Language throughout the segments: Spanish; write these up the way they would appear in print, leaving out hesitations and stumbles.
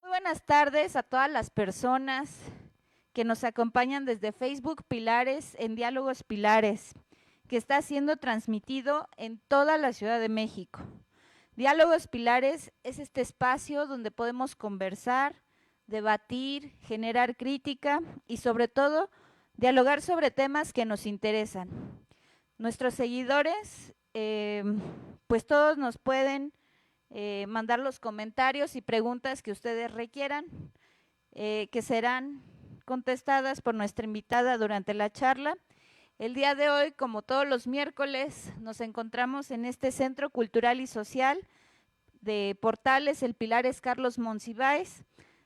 Buenas tardes a todas las personas que nos acompañan desde Facebook Pilares en Diálogos Pilares, que está siendo transmitido en toda la Ciudad de México. Diálogos Pilares es este espacio donde podemos conversar, debatir, generar crítica y sobre todo dialogar sobre temas que nos interesan. Nuestros seguidores, pues todos nos pueden mandar los comentarios y preguntas que ustedes requieran, que serán contestadas por nuestra invitada durante la charla. El día de hoy, como todos los miércoles, nos encontramos en este Centro Cultural y Social de Portales, el Pilares Carlos Monsiváis,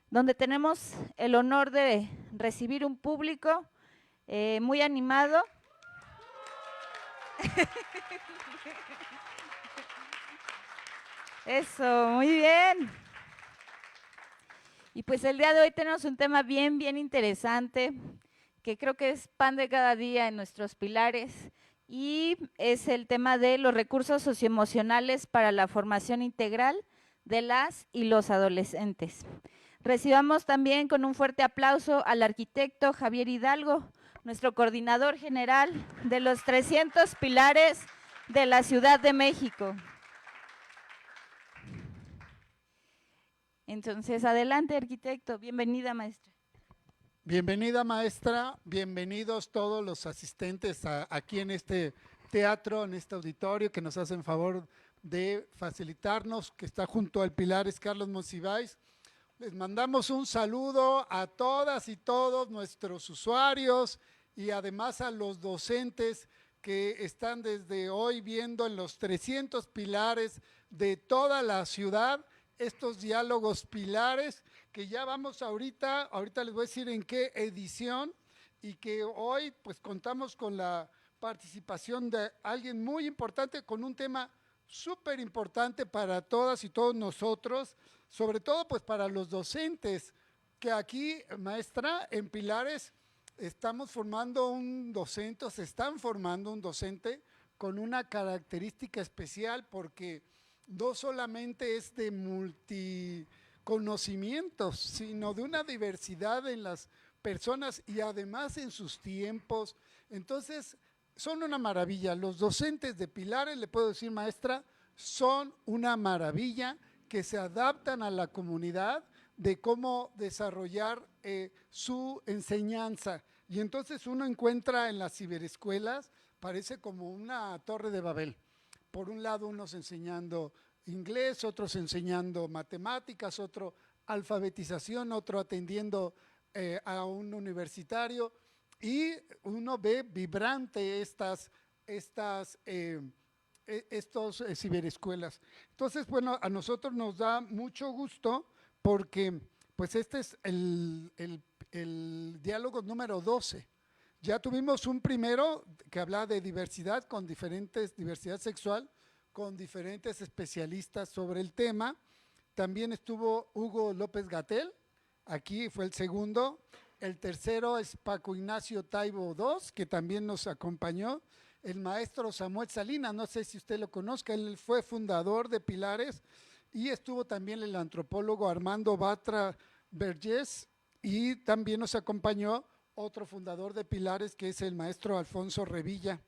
donde tenemos el honor de recibir un público muy animado. Eso, muy bien. Y pues el día de hoy tenemos un tema bien interesante, que creo que es pan de cada día en nuestros pilares, y es el tema de los recursos socioemocionales para la formación integral de las y los adolescentes. Recibamos también con un fuerte aplauso al arquitecto Javier Hidalgo, nuestro coordinador general de los 300 pilares de la Ciudad de México. Entonces, adelante, arquitecto. Bienvenida, maestra. Bienvenida, maestra. Bienvenidos todos los asistentes aquí en este teatro, en este auditorio que nos hacen favor de facilitarnos, que está junto al Pilares Carlos Monsiváis. Les mandamos un saludo a todas y todos nuestros usuarios y además a los docentes que están desde hoy viendo en los 300 pilares de toda la ciudad estos diálogos pilares que ya vamos ahorita les voy a decir en qué edición, y que hoy pues contamos con la participación de alguien muy importante con un tema súper importante para todas y todos nosotros, sobre todo pues para los docentes, que aquí, maestra, en Pilares estamos formando un docente, se están formando un docente con una característica especial, porque no solamente es de multiconocimientos, sino de una diversidad en las personas y además en sus tiempos. Entonces, son una maravilla. Los docentes de Pilares, le puedo decir, maestra, son una maravilla, que se adaptan a la comunidad de cómo desarrollar su enseñanza. Y entonces uno encuentra en las ciberescuelas, parece como una torre de Babel. Por un lado unos enseñando inglés, otros enseñando matemáticas, otro alfabetización, otro atendiendo a un universitario, y uno ve vibrante estos ciberescuelas. Entonces, bueno, a nosotros nos da mucho gusto porque pues este es el diálogo número 12. Ya tuvimos un primero que hablaba de diversidad diversidad sexual, con diferentes especialistas sobre el tema. También estuvo Hugo López-Gatell, aquí fue el segundo. El tercero es Paco Ignacio Taibo II, que también nos acompañó. El maestro Samuel Salinas, no sé si usted lo conozca, él fue fundador de Pilares, y estuvo también el antropólogo Armando Batra Vergés, y también nos acompañó otro fundador de Pilares, que es el maestro Alfonso Revilla.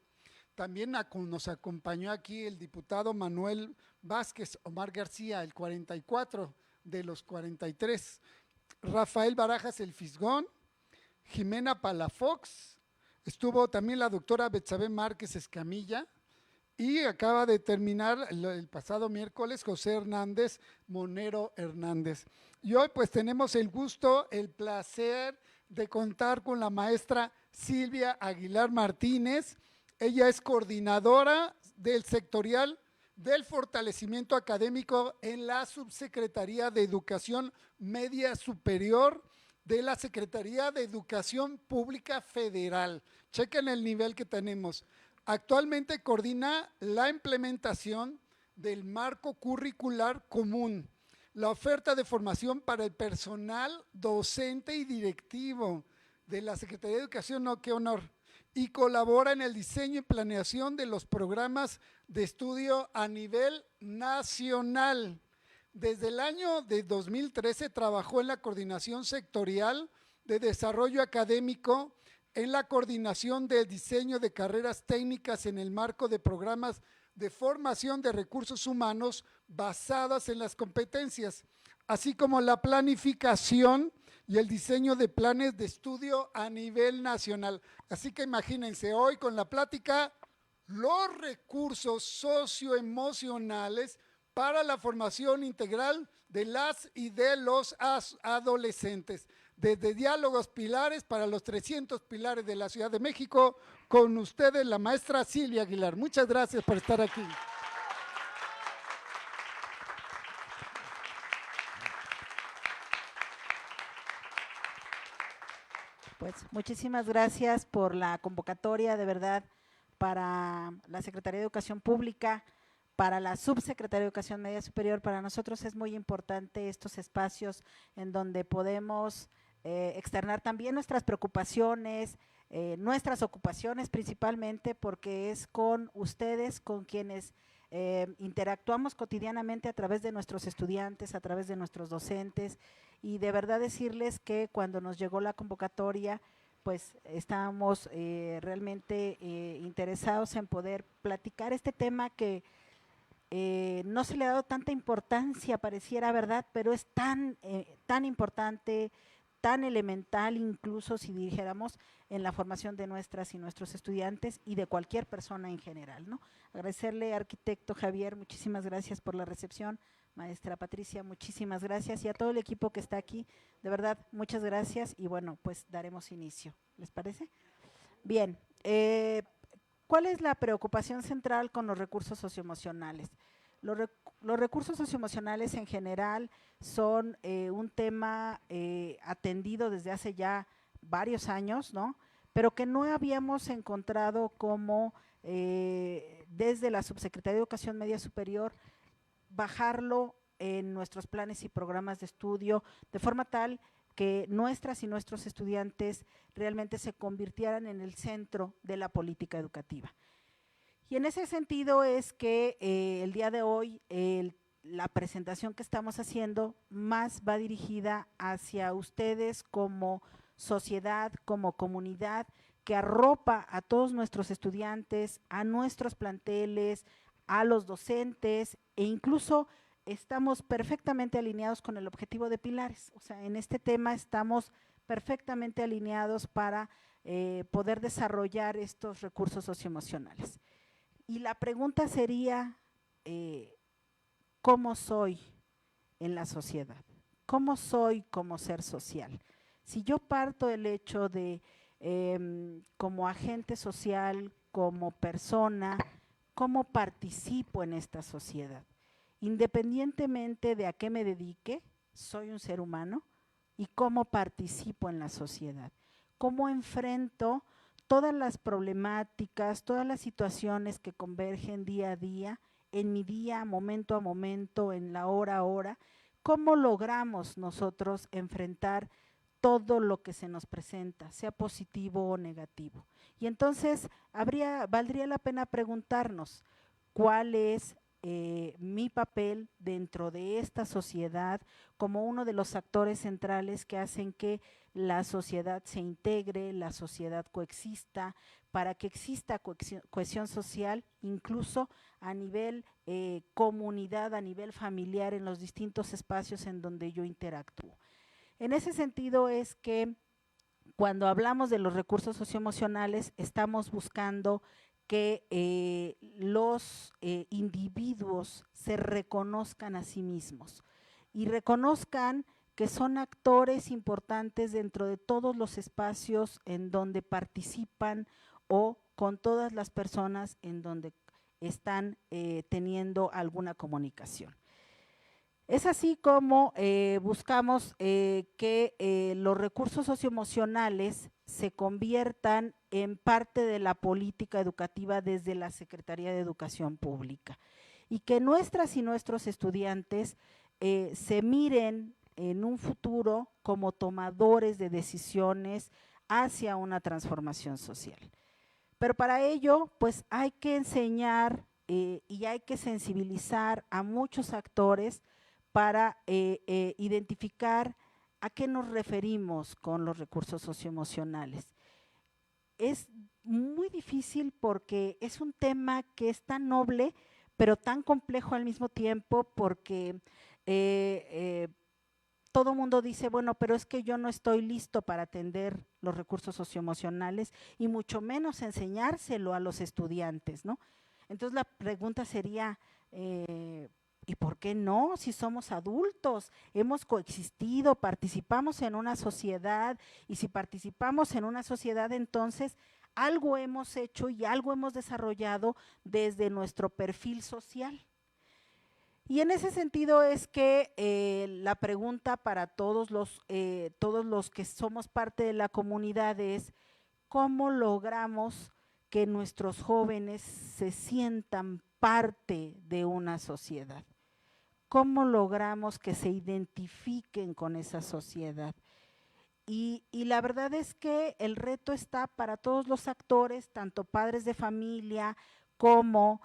También nos acompañó aquí el diputado Manuel Vázquez Omar García, el 44 de los 43. Rafael Barajas El Fisgón, Jimena Palafox, estuvo también la doctora Betsabe Márquez Escamilla, y acaba de terminar el pasado miércoles José Hernández Monero Hernández. Y hoy pues tenemos el gusto, el placer de contar con la maestra Silvia Aguilar Martínez. Ella es coordinadora del sectorial del fortalecimiento académico en la Subsecretaría de Educación Media Superior de la Secretaría de Educación Pública Federal. Chequen el nivel que tenemos. Actualmente coordina la implementación del marco curricular común, la oferta de formación para el personal docente y directivo de la Secretaría de Educación, no, qué honor, y colabora en el diseño y planeación de los programas de estudio a nivel nacional. Desde el año de 2013 trabajó en la coordinación sectorial de desarrollo académico, en la coordinación de diseño de carreras técnicas en el marco de programas de formación de recursos humanos basadas en las competencias, así como la planificación y el diseño de planes de estudio a nivel nacional. Así que imagínense, hoy con la plática, los recursos socioemocionales para la formación integral de las y de los adolescentes. Desde Diálogos Pilares para los 300 Pilares de la Ciudad de México, con ustedes la maestra Silvia Aguilar. Muchas gracias por estar aquí. Pues muchísimas gracias por la convocatoria, de verdad, para la Secretaría de Educación Pública, para la Subsecretaría de Educación Media Superior. Para nosotros es muy importante estos espacios en donde podemos externar también nuestras preocupaciones, nuestras ocupaciones principalmente, porque es con ustedes con quienes interactuamos cotidianamente a través de nuestros estudiantes, a través de nuestros docentes, y de verdad decirles que cuando nos llegó la convocatoria, pues estábamos realmente interesados en poder platicar este tema que no se le ha dado tanta importancia, pareciera, ¿verdad? Pero es tan importante, tan elemental, incluso si dijéramos, en la formación de nuestras y nuestros estudiantes y de cualquier persona en general, ¿no? Agradecerle, arquitecto Javier, muchísimas gracias por la recepción. Maestra Patricia, muchísimas gracias, y a todo el equipo que está aquí, de verdad, muchas gracias, y bueno, pues daremos inicio, ¿les parece? Bien, ¿cuál es la preocupación central con los recursos socioemocionales? Los recursos socioemocionales en general son un tema atendido desde hace ya varios años, ¿no? Pero que no habíamos encontrado como desde la Subsecretaría de Educación Media Superior bajarlo en nuestros planes y programas de estudio, de forma tal que nuestras y nuestros estudiantes realmente se convirtieran en el centro de la política educativa. Y en ese sentido es que el día de hoy la presentación que estamos haciendo más va dirigida hacia ustedes como sociedad, como comunidad, que arropa a todos nuestros estudiantes, a nuestros planteles, a los docentes, e incluso estamos perfectamente alineados con el objetivo de Pilares. O sea, en este tema estamos perfectamente alineados para poder desarrollar estos recursos socioemocionales. Y la pregunta sería, ¿cómo soy en la sociedad? ¿Cómo soy como ser social? Si yo parto del hecho de como agente social, como persona, ¿cómo participo en esta sociedad? Independientemente de a qué me dedique, soy un ser humano, y cómo participo en la sociedad, cómo enfrento todas las problemáticas, todas las situaciones que convergen día a día, en mi día, momento a momento, en la hora a hora, cómo logramos nosotros enfrentar todo lo que se nos presenta, sea positivo o negativo. Y entonces valdría la pena preguntarnos cuál es mi papel dentro de esta sociedad como uno de los actores centrales que hacen que la sociedad se integre, la sociedad coexista, para que exista cohesión social, incluso a nivel comunidad, a nivel familiar, en los distintos espacios en donde yo interactúo. En ese sentido es que cuando hablamos de los recursos socioemocionales, estamos buscando que los individuos se reconozcan a sí mismos y reconozcan que son actores importantes dentro de todos los espacios en donde participan o con todas las personas en donde están teniendo alguna comunicación. Es así como buscamos que los recursos socioemocionales se conviertan en parte de la política educativa desde la Secretaría de Educación Pública, y que nuestras y nuestros estudiantes se miren en un futuro como tomadores de decisiones hacia una transformación social. Pero para ello, pues hay que enseñar y hay que sensibilizar a muchos actores para identificar a qué nos referimos con los recursos socioemocionales. Es muy difícil porque es un tema que es tan noble, pero tan complejo al mismo tiempo, porque todo mundo dice, bueno, pero es que yo no estoy listo para atender los recursos socioemocionales y mucho menos enseñárselo a los estudiantes, ¿no? Entonces la pregunta sería, ¿y por qué no? Si somos adultos, hemos coexistido, participamos en una sociedad, y si participamos en una sociedad, entonces algo hemos hecho y algo hemos desarrollado desde nuestro perfil social. Y en ese sentido es que la pregunta para todos los que somos parte de la comunidad es, ¿cómo logramos que nuestros jóvenes se sientan parte de una sociedad? ¿Cómo logramos que se identifiquen con esa sociedad? Y la verdad es que el reto está para todos los actores, tanto padres de familia como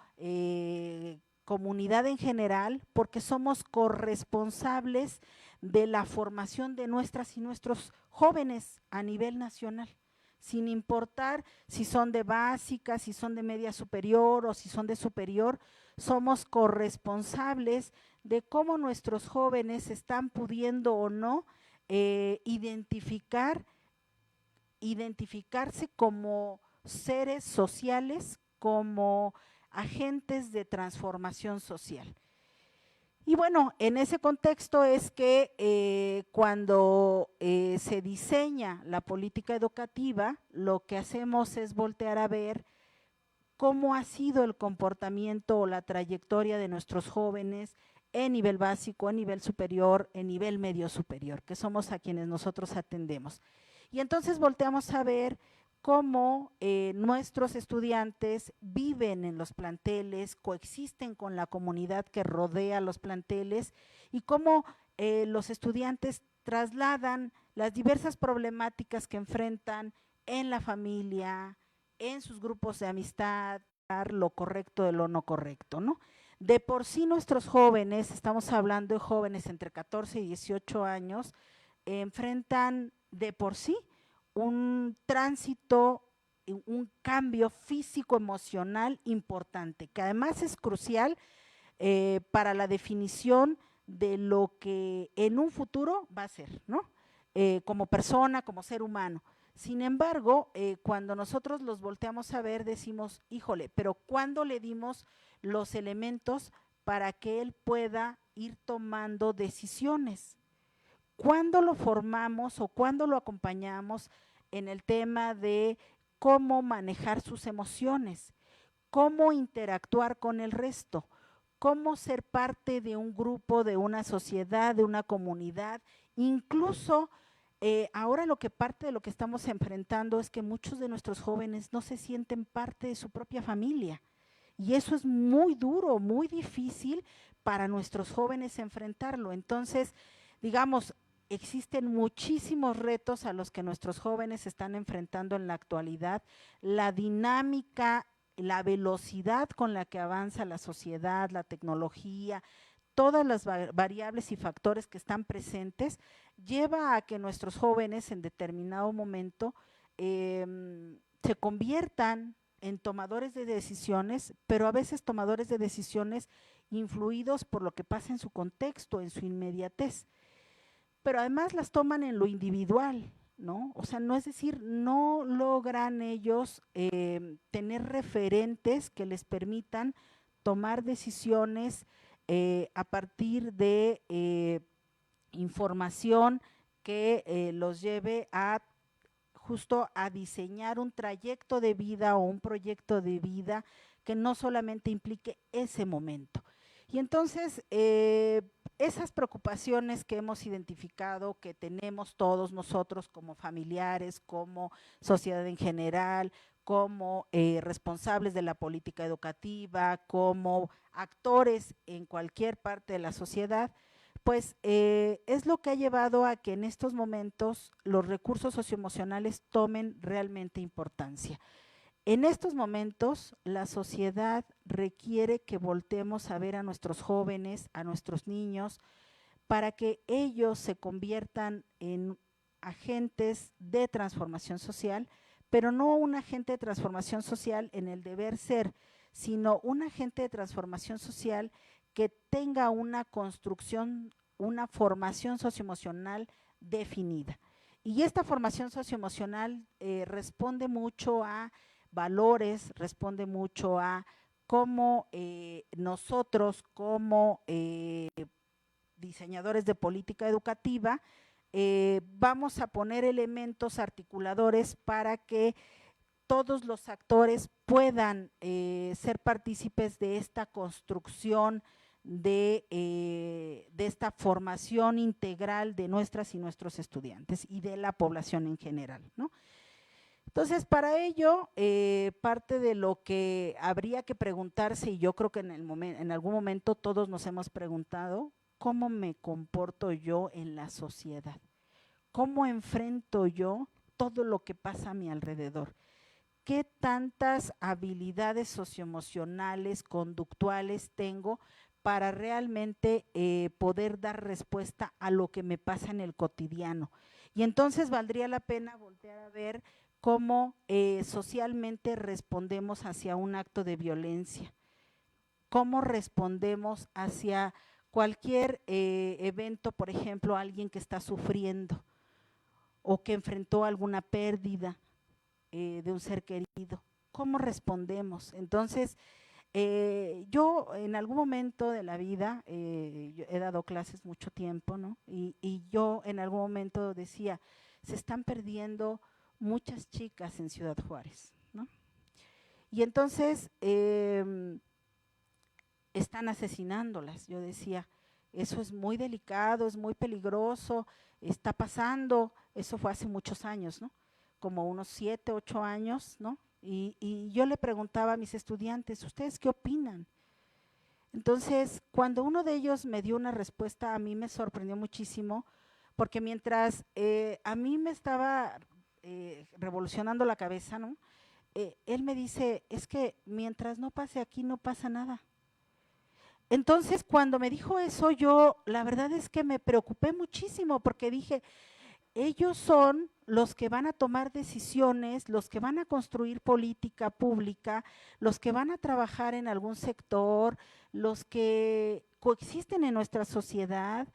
comunidad en general, porque somos corresponsables de la formación de nuestras y nuestros jóvenes a nivel nacional, sin importar si son de básica, si son de media superior o si son de superior, somos corresponsables de cómo nuestros jóvenes están pudiendo o no identificarse como seres sociales, como agentes de transformación social. Y bueno, en ese contexto es que cuando se diseña la política educativa, lo que hacemos es voltear a ver cómo ha sido el comportamiento o la trayectoria de nuestros jóvenes en nivel básico, en nivel superior, en nivel medio superior, que somos a quienes nosotros atendemos. Y entonces volteamos a ver cómo nuestros estudiantes viven en los planteles, coexisten con la comunidad que rodea los planteles y cómo los estudiantes trasladan las diversas problemáticas que enfrentan en la familia, en sus grupos de amistad, lo correcto de lo no correcto, ¿no? De por sí nuestros jóvenes, estamos hablando de jóvenes entre 14 y 18 años, enfrentan de por sí un tránsito, un cambio físico-emocional importante, que además es crucial para la definición de lo que en un futuro va a ser, ¿no? Como persona, como ser humano. Sin embargo, cuando nosotros los volteamos a ver, decimos, híjole, pero ¿cuándo le dimos los elementos para que él pueda ir tomando decisiones? ¿Cuándo lo formamos o cuándo lo acompañamos en el tema de cómo manejar sus emociones, cómo interactuar con el resto, cómo ser parte de un grupo, de una sociedad, de una comunidad? Incluso ahora parte de lo que estamos enfrentando es que muchos de nuestros jóvenes no se sienten parte de su propia familia. Y eso es muy duro, muy difícil para nuestros jóvenes enfrentarlo. Entonces, digamos, existen muchísimos retos a los que nuestros jóvenes están enfrentando en la actualidad. La dinámica, la velocidad con la que avanza la sociedad, la tecnología, todas las variables y factores que están presentes, lleva a que nuestros jóvenes en determinado momento se conviertan en tomadores de decisiones, pero a veces tomadores de decisiones influidos por lo que pasa en su contexto, en su inmediatez, pero además las toman en lo individual, ¿no? O sea, no es decir, no logran ellos tener referentes que les permitan tomar decisiones a partir de información que los lleve a justo a diseñar un trayecto de vida o un proyecto de vida que no solamente implique ese momento. Y entonces, esas preocupaciones que hemos identificado, que tenemos todos nosotros como familiares, como sociedad en general, como responsables de la política educativa, como actores en cualquier parte de la sociedad, pues es lo que ha llevado a que en estos momentos los recursos socioemocionales tomen realmente importancia. En estos momentos, la sociedad requiere que volteemos a ver a nuestros jóvenes, a nuestros niños, para que ellos se conviertan en agentes de transformación social, pero no un agente de transformación social en el deber ser, sino un agente de transformación social que tenga una construcción, una formación socioemocional definida. Y esta formación socioemocional responde mucho a valores, responde mucho a cómo nosotros como diseñadores de política educativa vamos a poner elementos articuladores para que todos los actores puedan ser partícipes de esta construcción, de esta formación integral de nuestras y nuestros estudiantes y de la población en general, ¿no? Entonces, para ello, parte de lo que habría que preguntarse, y yo creo que en algún momento todos nos hemos preguntado, ¿cómo me comporto yo en la sociedad? ¿Cómo enfrento yo todo lo que pasa a mi alrededor? ¿Qué tantas habilidades socioemocionales, conductuales tengo para realmente poder dar respuesta a lo que me pasa en el cotidiano? Y entonces valdría la pena voltear a ver cómo socialmente respondemos hacia un acto de violencia, cómo respondemos hacia cualquier evento, por ejemplo, alguien que está sufriendo o que enfrentó alguna pérdida de un ser querido, ¿cómo respondemos? Entonces, yo en algún momento de la vida, yo he dado clases mucho tiempo, ¿no? Y yo en algún momento decía, se están perdiendo muchas chicas en Ciudad Juárez, ¿no? Y entonces están asesinándolas. Yo decía, eso es muy delicado, es muy peligroso, está pasando, eso fue hace muchos años, ¿no? Como unos 7, 8 años, ¿no? Y yo le preguntaba a mis estudiantes, ¿ustedes qué opinan? Entonces, cuando uno de ellos me dio una respuesta, a mí me sorprendió muchísimo, porque mientras a mí me estaba revolucionando la cabeza, ¿no? Él me dice, es que mientras no pase aquí, no pasa nada. Entonces, cuando me dijo eso, yo la verdad es que me preocupé muchísimo, porque dije, ellos son los que van a tomar decisiones, los que van a construir política pública, los que van a trabajar en algún sector, los que coexisten en nuestra sociedad.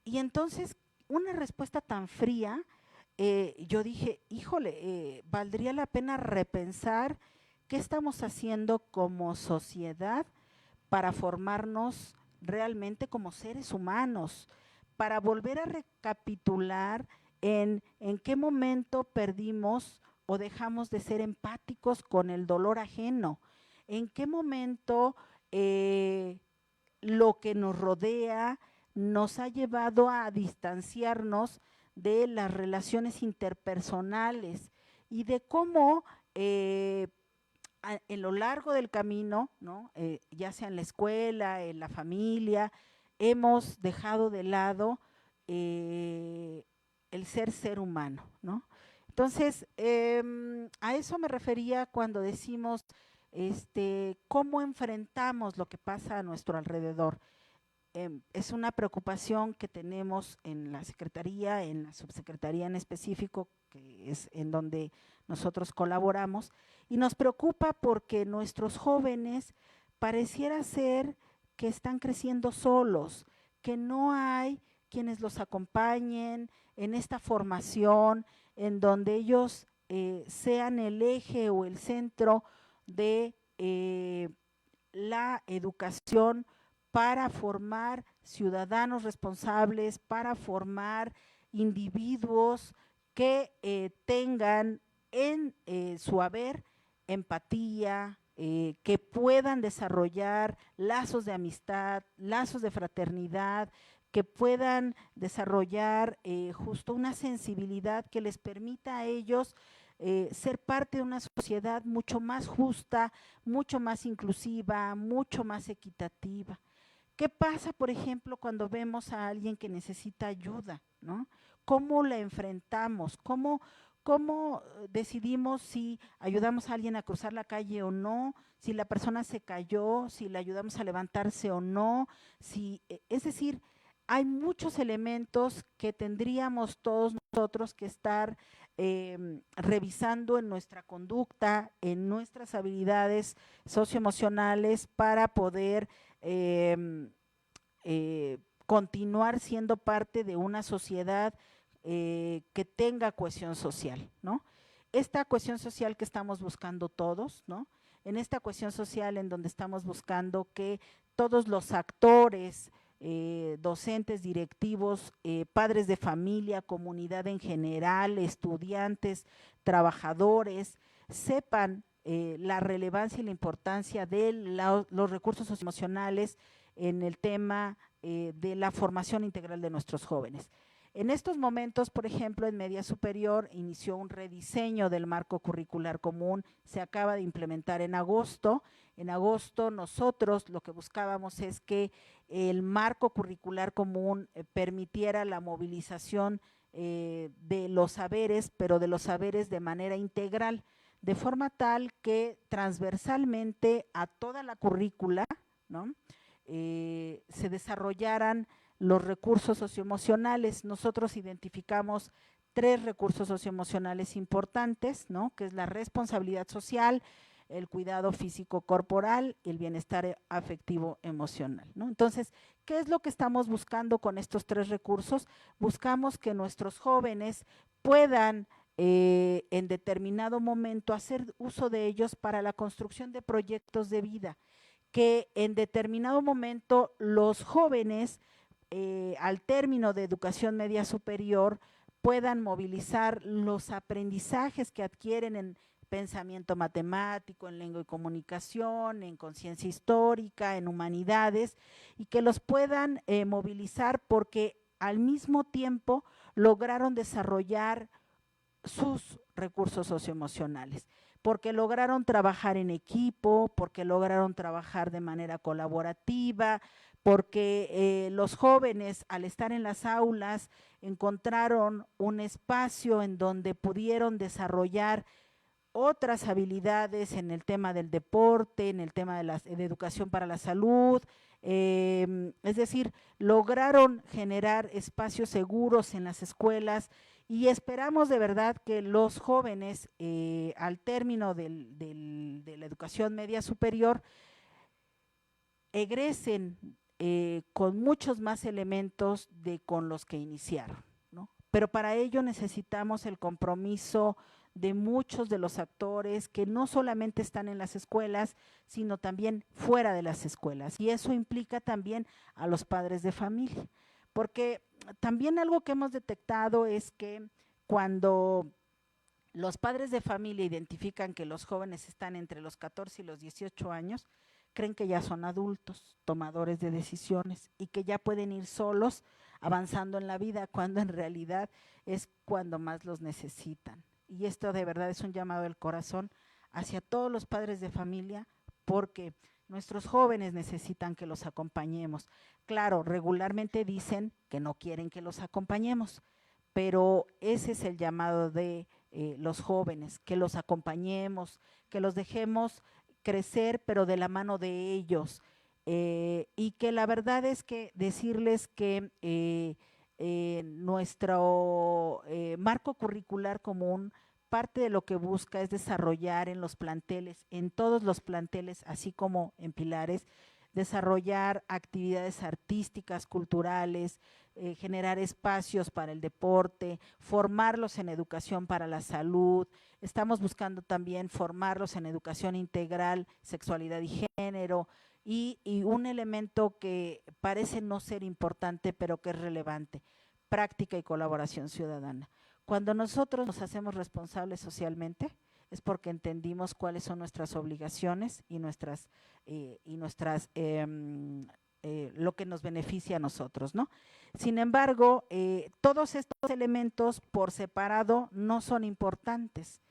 Y entonces, una respuesta tan fría, yo dije, híjole, valdría la pena repensar qué estamos haciendo como sociedad para formarnos realmente como seres humanos, para volver a recapitular en qué momento perdimos o dejamos de ser empáticos con el dolor ajeno, en qué momento lo que nos rodea nos ha llevado a distanciarnos de las relaciones interpersonales y de cómo en lo largo del camino, ¿no? Ya sea en la escuela, en la familia, hemos dejado de lado el ser humano, ¿no? Entonces, a eso me refería cuando decimos cómo enfrentamos lo que pasa a nuestro alrededor. Es una preocupación que tenemos en la Secretaría, en la subsecretaría en específico, que es en donde nosotros colaboramos, y nos preocupa porque nuestros jóvenes pareciera ser que están creciendo solos, que no hay quienes los acompañen en esta formación, en donde ellos sean el eje o el centro de la educación para formar ciudadanos responsables, para formar individuos que tengan en su haber empatía, que puedan desarrollar lazos de amistad, lazos de fraternidad, que puedan desarrollar justo una sensibilidad que les permita a ellos ser parte de una sociedad mucho más justa, mucho más inclusiva, mucho más equitativa. ¿Qué pasa, por ejemplo, cuando vemos a alguien que necesita ayuda, ¿no? ¿Cómo la enfrentamos? ¿Cómo decidimos si ayudamos a alguien a cruzar la calle o no? Si la persona se cayó, si le ayudamos a levantarse o no. Es decir, hay muchos elementos que tendríamos todos nosotros que estar revisando en nuestra conducta, en nuestras habilidades socioemocionales para poder continuar siendo parte de una sociedad que tenga cohesión social, ¿no? Esta cohesión social que estamos buscando todos, ¿no? En esta cohesión social en donde estamos buscando que todos los actores, docentes, directivos, padres de familia, comunidad en general, estudiantes, trabajadores, sepan la relevancia y la importancia de los recursos socioemocionales en el tema de la formación integral de nuestros jóvenes. En estos momentos, por ejemplo, en media superior inició un rediseño del marco curricular común, se acaba de implementar en agosto. En agosto nosotros lo que buscábamos es que el marco curricular común permitiera la movilización de los saberes, pero de los saberes de manera integral, de forma tal que transversalmente a toda la currícula, ¿no? Se desarrollaran los recursos socioemocionales. Nosotros identificamos 3 recursos socioemocionales importantes, ¿no? Que es la responsabilidad social, el cuidado físico corporal y el bienestar afectivo emocional, ¿no? Entonces, ¿qué es lo que estamos buscando con estos 3 recursos? Buscamos que nuestros jóvenes puedan en determinado momento hacer uso de ellos para la construcción de proyectos de vida, que en determinado momento los jóvenes al término de educación media superior puedan movilizar los aprendizajes que adquieren en pensamiento matemático, en lengua y comunicación, en conciencia histórica, en humanidades, y que los puedan movilizar porque al mismo tiempo lograron desarrollar sus recursos socioemocionales, porque lograron trabajar en equipo, porque lograron trabajar de manera colaborativa, porque los jóvenes al estar en las aulas encontraron un espacio en donde pudieron desarrollar otras habilidades en el tema del deporte, en el tema de educación para la salud, es decir, lograron generar espacios seguros en las escuelas y esperamos de verdad que los jóvenes al término de la educación media superior egresen con muchos más elementos de con los que iniciaron, ¿no? Pero para ello necesitamos el compromiso de muchos de los actores que no solamente están en las escuelas, sino también fuera de las escuelas. Y eso implica también a los padres de familia, porque también algo que hemos detectado es que cuando los padres de familia identifican que los jóvenes están entre los 14 y los 18 años, creen que ya son adultos, tomadores de decisiones y que ya pueden ir solos avanzando en la vida, cuando en realidad es cuando más los necesitan. Y esto de verdad es un llamado del corazón hacia todos los padres de familia, porque nuestros jóvenes necesitan que los acompañemos. Claro, regularmente dicen que no quieren que los acompañemos, pero ese es el llamado de los jóvenes, que los acompañemos, que los dejemos crecer, pero de la mano de ellos. Y que la verdad es que decirles que nuestro marco curricular común, parte de lo que busca es desarrollar en los planteles, en todos los planteles, así como en Pilares, desarrollar actividades artísticas, culturales, generar espacios para el deporte, formarlos en educación para la salud. Estamos buscando también formarlos en educación integral, sexualidad y género, y un elemento que parece no ser importante, pero que es relevante, práctica y colaboración ciudadana. Cuando nosotros nos hacemos responsables socialmente, es porque entendimos cuáles son nuestras obligaciones y lo que nos beneficia a nosotros, ¿no? Sin embargo, todos estos elementos por separado no son importantes,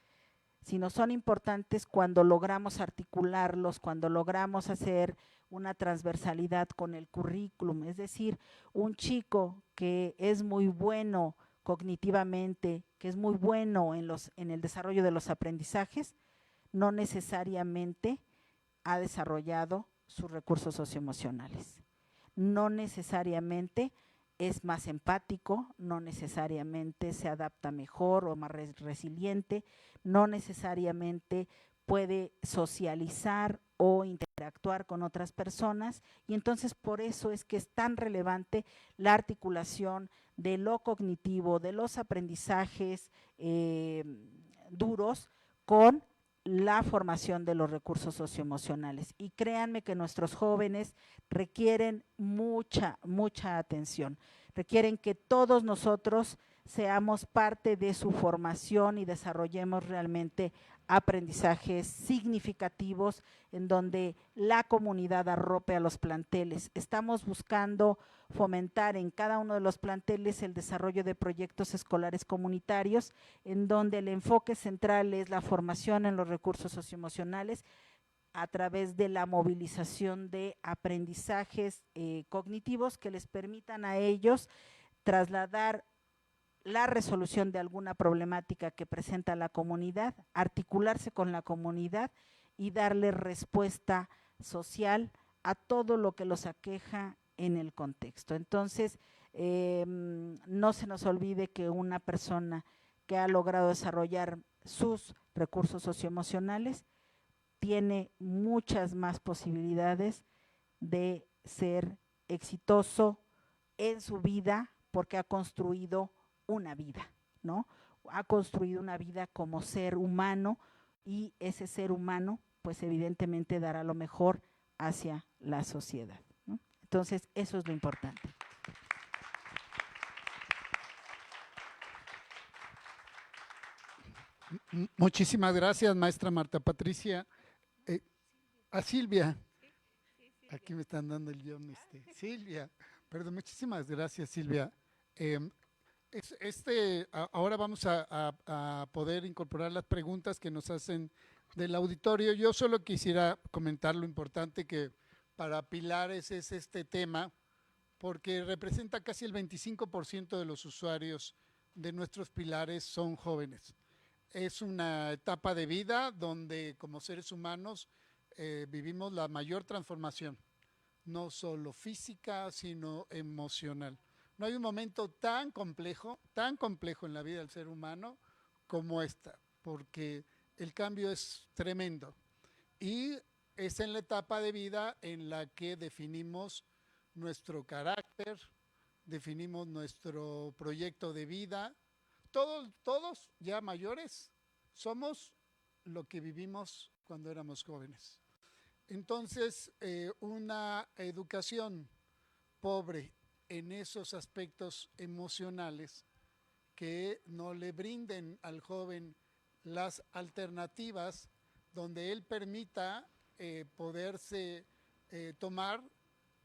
sino son importantes cuando logramos articularlos, cuando logramos hacer una transversalidad con el currículum. Es decir, un chico que es muy bueno cognitivamente, que es muy bueno en el desarrollo de los aprendizajes, no necesariamente ha desarrollado sus recursos socioemocionales. No necesariamente es más empático, no necesariamente se adapta mejor o más resiliente, no necesariamente puede socializar o interactuar con otras personas, y entonces por eso es que es tan relevante la articulación de lo cognitivo, de los aprendizajes duros con la formación de los recursos socioemocionales. Y créanme que nuestros jóvenes requieren mucha atención, requieren que todos nosotros seamos parte de su formación y desarrollemos realmente aprendizajes significativos en donde la comunidad arrope a los planteles. Estamos buscando fomentar en cada uno de los planteles el desarrollo de proyectos escolares comunitarios, en donde el enfoque central es la formación en los recursos socioemocionales a través de la movilización de aprendizajes cognitivos que les permitan a ellos trasladar la resolución de alguna problemática que presenta la comunidad, articularse con la comunidad y darle respuesta social a todo lo que los aqueja en el contexto. Entonces, no se nos olvide que una persona que ha logrado desarrollar sus recursos socioemocionales tiene muchas más posibilidades de ser exitoso en su vida porque ha construido una vida, ¿no? Ha construido una vida como ser humano y ese ser humano, pues evidentemente dará lo mejor hacia la sociedad, ¿no? Entonces, eso es lo importante. Muchísimas gracias, maestra Marta Patricia. A Silvia. Aquí me están dando el guión. Silvia, perdón, muchísimas gracias, Silvia. Ahora vamos a poder incorporar las preguntas que nos hacen del auditorio. Yo solo quisiera comentar lo importante que para Pilares es este tema, porque representa casi el 25% de los usuarios de nuestros Pilares son jóvenes. Es una etapa de vida donde como seres humanos vivimos la mayor transformación, no solo física, sino emocional. No hay un momento tan complejo en la vida del ser humano como esta, porque el cambio es tremendo. Y es en la etapa de vida en la que definimos nuestro carácter, definimos nuestro proyecto de vida. Todos ya mayores somos lo que vivimos cuando éramos jóvenes. Entonces, una educación pobre en esos aspectos emocionales que no le brinden al joven las alternativas donde él permita poderse tomar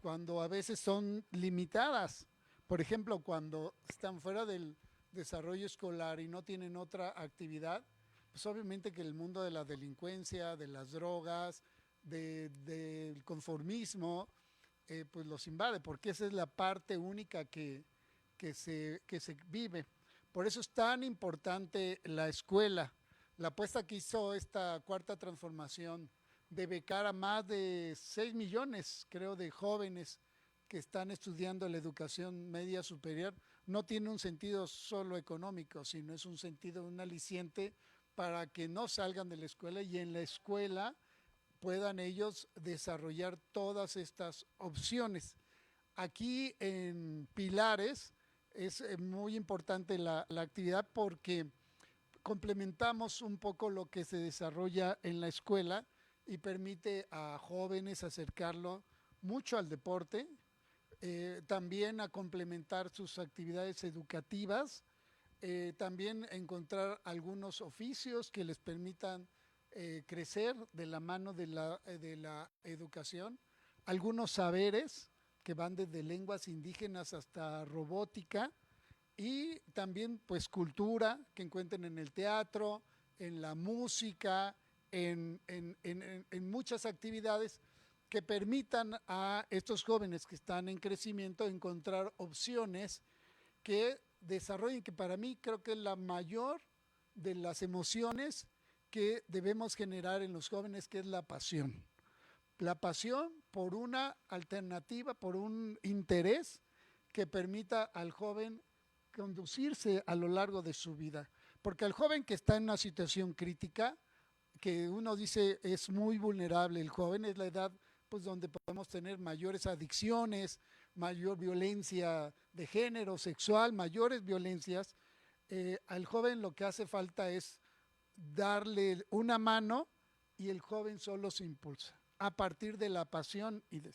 cuando a veces son limitadas. Por ejemplo, cuando están fuera del desarrollo escolar y no tienen otra actividad, pues obviamente que el mundo de la delincuencia, de las drogas, del conformismo, pues los invade, porque esa es la parte única que se vive. Por eso es tan importante la escuela. La apuesta que hizo esta cuarta transformación de becar a más de 6 millones, creo, de jóvenes que están estudiando la educación media superior, no tiene un sentido solo económico, sino es un sentido, un aliciente para que no salgan de la escuela y en la escuela puedan ellos desarrollar todas estas opciones. Aquí en Pilares es muy importante la actividad porque complementamos un poco lo que se desarrolla en la escuela y permite a jóvenes acercarlo mucho al deporte, también a complementar sus actividades educativas, también encontrar algunos oficios que les permitan crecer de la mano de la educación, algunos saberes que van desde lenguas indígenas hasta robótica y también pues cultura que encuentren en el teatro, en la música, en muchas actividades que permitan a estos jóvenes que están en crecimiento encontrar opciones que desarrollen, que para mí creo que es la mayor de las emociones que debemos generar en los jóvenes, que es la pasión. La pasión por una alternativa, por un interés que permita al joven conducirse a lo largo de su vida. Porque el joven que está en una situación crítica, que uno dice es muy vulnerable, el joven es la edad pues donde podemos tener mayores adicciones, mayor violencia de género, sexual, mayores violencias. Al joven lo que hace falta es darle una mano y el joven solo se impulsa a partir de la pasión y de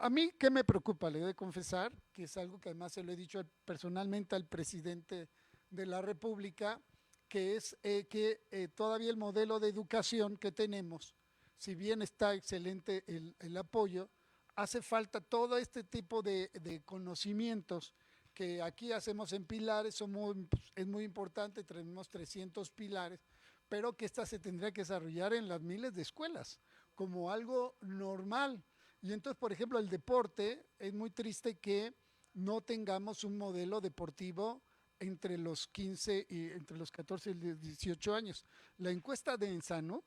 a mí, ¿qué me preocupa? Le he de confesar, que es algo que además se lo he dicho personalmente al presidente de la República, que es que todavía el modelo de educación que tenemos, si bien está excelente el apoyo, hace falta todo este tipo de conocimientos que aquí hacemos en pilares, es muy importante, tenemos 300 pilares, pero que esta se tendría que desarrollar en las miles de escuelas, como algo normal. Y entonces, por ejemplo, el deporte, es muy triste que no tengamos un modelo deportivo entre los 15 y entre los 14 y 18 años. La encuesta de Ensanud,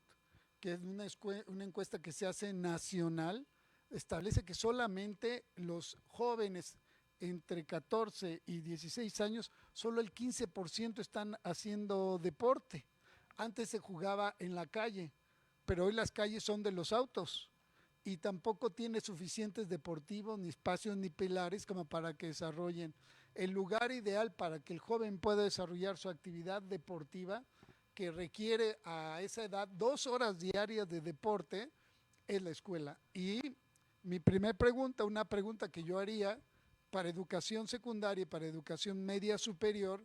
que es una encuesta que se hace nacional, establece que solamente los jóvenes entre 14 y 16 años, solo el 15% están haciendo deporte. Antes se jugaba en la calle, pero hoy las calles son de los autos y tampoco tiene suficientes deportivos, ni espacios, ni pilares como para que desarrollen. El lugar ideal para que el joven pueda desarrollar su actividad deportiva, que requiere a esa edad 2 horas diarias de deporte, es la escuela. Y mi primer pregunta, una pregunta que yo haría para educación secundaria y para educación media superior,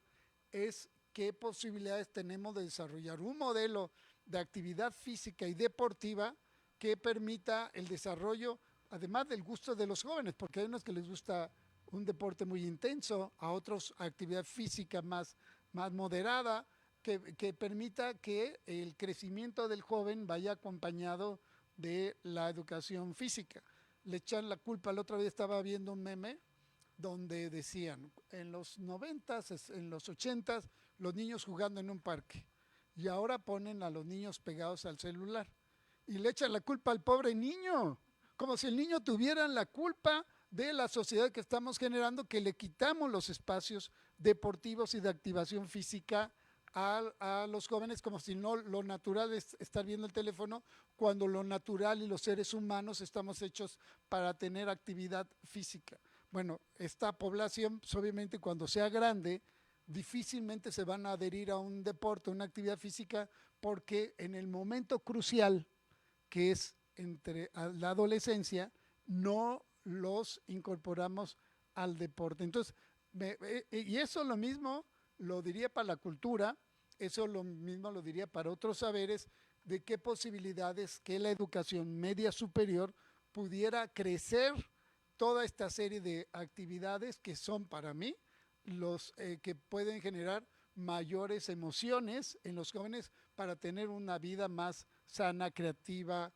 es qué posibilidades tenemos de desarrollar un modelo de actividad física y deportiva que permita el desarrollo, además del gusto de los jóvenes, porque hay unos que les gusta un deporte muy intenso, a otros actividad física más moderada, que permita que el crecimiento del joven vaya acompañado de la educación física. Le echan la culpa, el otro día estaba viendo un meme donde decían, en los 90s, en los 80s, los niños jugando en un parque, y ahora ponen a los niños pegados al celular, y le echan la culpa al pobre niño, como si el niño tuviera la culpa de la sociedad que estamos generando, que le quitamos los espacios deportivos y de activación física a los jóvenes, como si no lo natural es estar viendo el teléfono, cuando lo natural y los seres humanos estamos hechos para tener actividad física. Bueno, esta población, pues, obviamente cuando sea grande, difícilmente se van a adherir a un deporte, una actividad física, porque en el momento crucial, que es entre la adolescencia, no los incorporamos al deporte. Entonces, y eso lo mismo lo diría para la cultura, eso lo mismo lo diría para otros saberes, de qué posibilidades que la educación media superior pudiera crecer toda esta serie de actividades que son para mí los que pueden generar mayores emociones en los jóvenes para tener una vida más sana, creativa,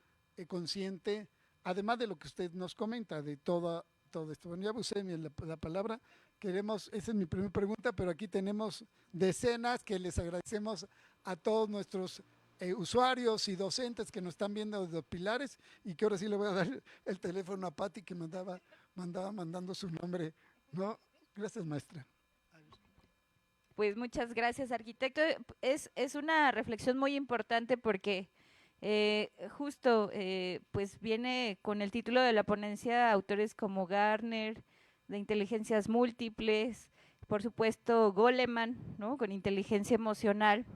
consciente, además de lo que usted nos comenta, de todo esto. Bueno, ya usé la palabra, esa es mi primera pregunta, pero aquí tenemos decenas que les agradecemos a todos nuestros usuarios y docentes que nos están viendo desde los pilares, y que ahora sí le voy a dar el teléfono a Pati, que mandaba mandando su nombre, ¿no? Gracias, maestra. Pues muchas gracias, arquitecto. Es una reflexión muy importante porque justo pues viene con el título de la ponencia autores como Garner, de inteligencias múltiples, por supuesto Goleman, ¿no? Con inteligencia emocional.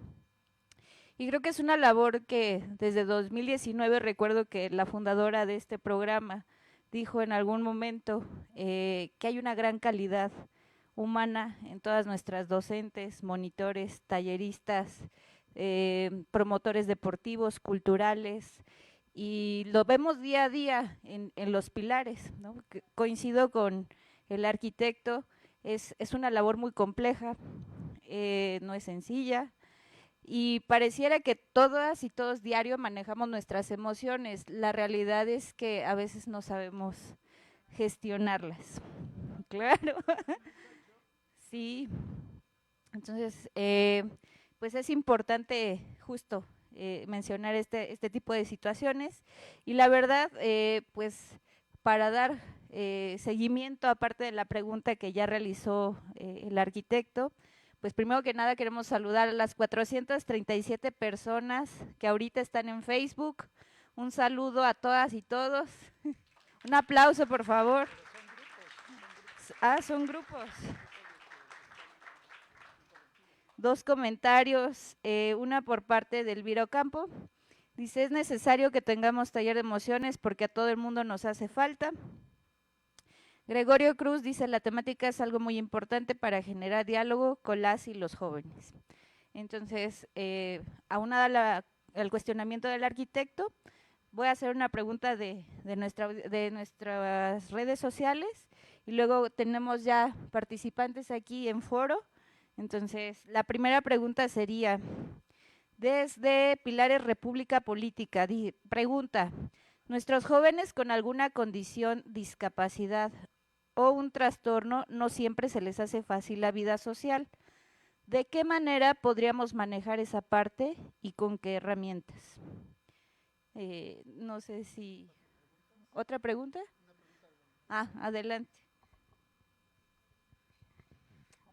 Y creo que es una labor que desde 2019 recuerdo que la fundadora de este programa dijo en algún momento que hay una gran calidad humana en todas nuestras docentes, monitores, talleristas, promotores deportivos, culturales, y lo vemos día a día en los pilares, ¿no? Coincido con el arquitecto, es una labor muy compleja, no es sencilla, y pareciera que todas y todos diario manejamos nuestras emociones. La realidad es que a veces no sabemos gestionarlas. Claro. Sí. Entonces, pues es importante justo mencionar este tipo de situaciones. Y la verdad, pues para dar seguimiento, aparte de la pregunta que ya realizó el arquitecto. Pues primero que nada queremos saludar a las 437 personas que ahorita están en Facebook. Un saludo a todas y todos. Un aplauso, por favor. Son grupos. 2 comentarios, una por parte de Elvira Ocampo. Dice, es necesario que tengamos taller de emociones porque a todo el mundo nos hace falta. Gregorio Cruz dice, la temática es algo muy importante para generar diálogo con las y los jóvenes. Entonces, aunada al cuestionamiento del arquitecto, voy a hacer una pregunta de nuestras redes sociales y luego tenemos ya participantes aquí en foro. Entonces, la primera pregunta sería, desde Pilares República Política, pregunta, ¿nuestros jóvenes con alguna condición, discapacidad o un trastorno no siempre se les hace fácil la vida social? ¿De qué manera podríamos manejar esa parte y con qué herramientas? No sé si… ¿Otra pregunta? Adelante.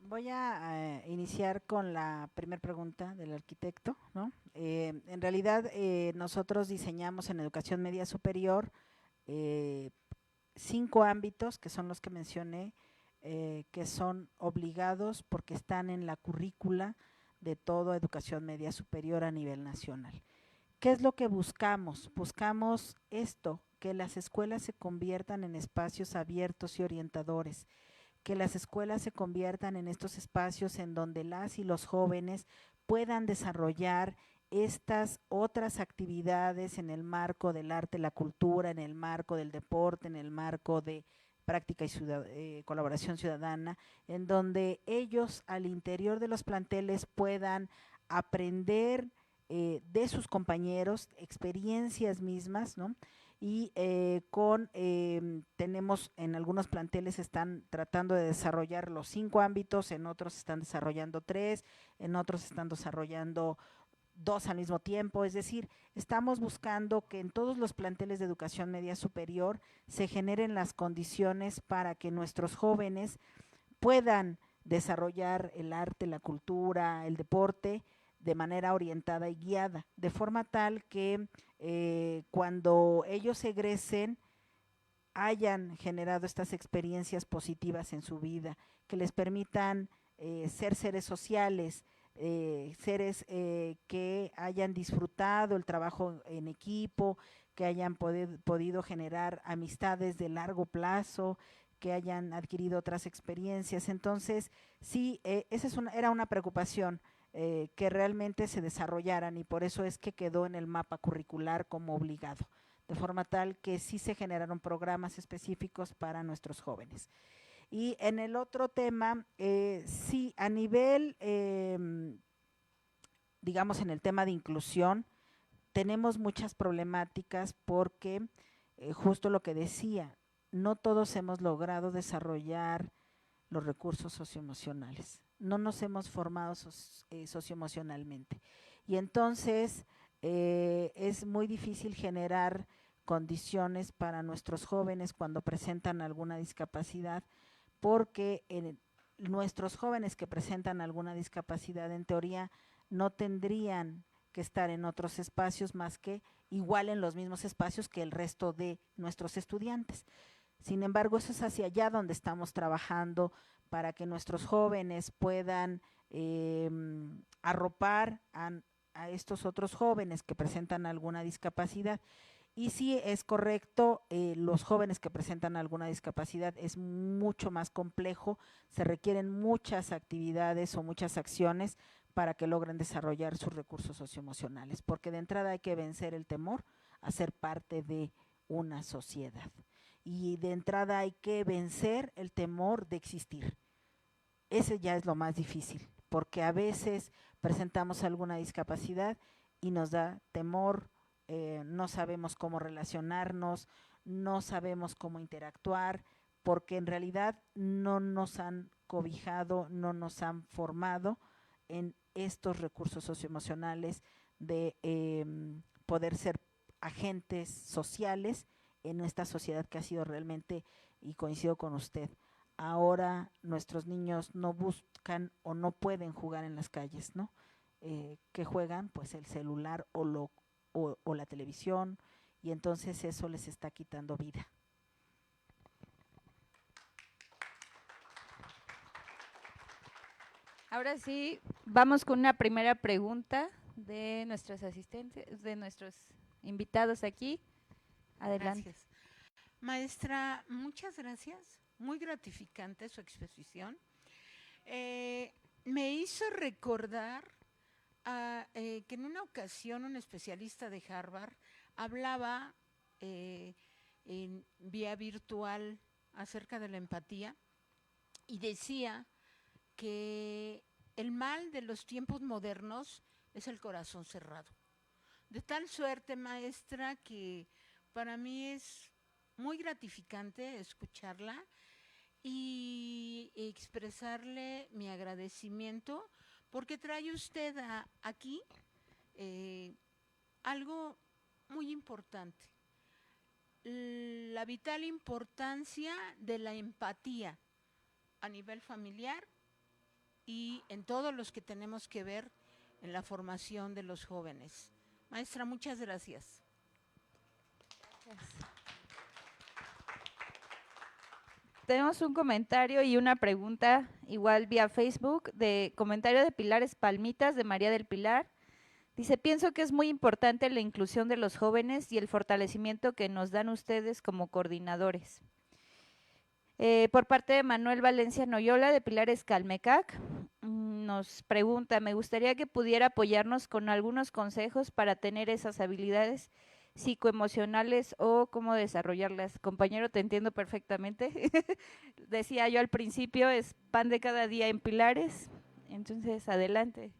Voy a iniciar con la primera pregunta del arquitecto, ¿no? En realidad, nosotros diseñamos en educación media superior 5 ámbitos, que son los que mencioné, que son obligados porque están en la currícula de toda educación media superior a nivel nacional. ¿Qué es lo que buscamos? Buscamos esto, que las escuelas se conviertan en espacios abiertos y orientadores, que las escuelas se conviertan en estos espacios en donde las y los jóvenes puedan desarrollar estas otras actividades en el marco del arte, la cultura, en el marco del deporte, en el marco de práctica y colaboración ciudadana, en donde ellos al interior de los planteles puedan aprender de sus compañeros, experiencias mismas, ¿no? Y tenemos en algunos planteles están tratando de desarrollar los 5 ámbitos, en otros están desarrollando 3, en otros están desarrollando 2 al mismo tiempo, es decir, estamos buscando que en todos los planteles de educación media superior se generen las condiciones para que nuestros jóvenes puedan desarrollar el arte, la cultura, el deporte de manera orientada y guiada, de forma tal que cuando ellos egresen hayan generado estas experiencias positivas en su vida, que les permitan ser seres sociales, seres que hayan disfrutado el trabajo en equipo, que hayan podido generar amistades de largo plazo, que hayan adquirido otras experiencias. Entonces, sí, esa era una preocupación, que realmente se desarrollaran, y por eso es que quedó en el mapa curricular como obligado, de forma tal que sí se generaron programas específicos para nuestros jóvenes. Y en el otro tema, sí, a nivel, digamos, en el tema de inclusión, tenemos muchas problemáticas porque justo lo que decía, no todos hemos logrado desarrollar los recursos socioemocionales, no nos hemos formado socioemocionalmente, y entonces es muy difícil generar condiciones para nuestros jóvenes cuando presentan alguna discapacidad, porque nuestros jóvenes que presentan alguna discapacidad en teoría no tendrían que estar en otros espacios más que igual en los mismos espacios que el resto de nuestros estudiantes. Sin embargo, eso es hacia allá donde estamos trabajando para que nuestros jóvenes puedan arropar a estos otros jóvenes que presentan alguna discapacidad. Y sí, es correcto, los jóvenes que presentan alguna discapacidad es mucho más complejo, se requieren muchas actividades o muchas acciones para que logren desarrollar sus recursos socioemocionales, porque de entrada hay que vencer el temor a ser parte de una sociedad, y de entrada hay que vencer el temor de existir. Ese ya es lo más difícil, porque a veces presentamos alguna discapacidad y nos da temor, no sabemos cómo relacionarnos, no sabemos cómo interactuar, porque en realidad no nos han cobijado, no nos han formado en estos recursos socioemocionales de poder ser agentes sociales en esta sociedad que ha sido realmente y coincido con usted. Ahora nuestros niños no buscan o no pueden jugar en las calles, ¿no? ¿Qué juegan? Pues el celular o la televisión, y entonces eso les está quitando vida. Ahora sí, vamos con una primera pregunta de nuestros asistentes, de nuestros invitados aquí. Adelante. Gracias. Maestra, muchas gracias. Muy gratificante su exposición. Me hizo recordar que en una ocasión un especialista de Harvard hablaba en vía virtual acerca de la empatía y decía que el mal de los tiempos modernos es el corazón cerrado. De tal suerte, maestra, que para mí es muy gratificante escucharla y expresarle mi agradecimiento porque trae usted aquí algo muy importante, la vital importancia de la empatía a nivel familiar y en todos los que tenemos que ver en la formación de los jóvenes. Maestra, muchas gracias. Tenemos un comentario y una pregunta, igual vía Facebook, de comentario de Pilares Palmitas, de María del Pilar. Dice, pienso que es muy importante la inclusión de los jóvenes y el fortalecimiento que nos dan ustedes como coordinadores. Por parte de Manuel Valencia Noyola, de Pilares Calmecac, nos pregunta, me gustaría que pudiera apoyarnos con algunos consejos para tener esas habilidades psicoemocionales o cómo desarrollarlas. Compañero, te entiendo perfectamente. Decía yo al principio, es pan de cada día en Pilares, entonces adelante.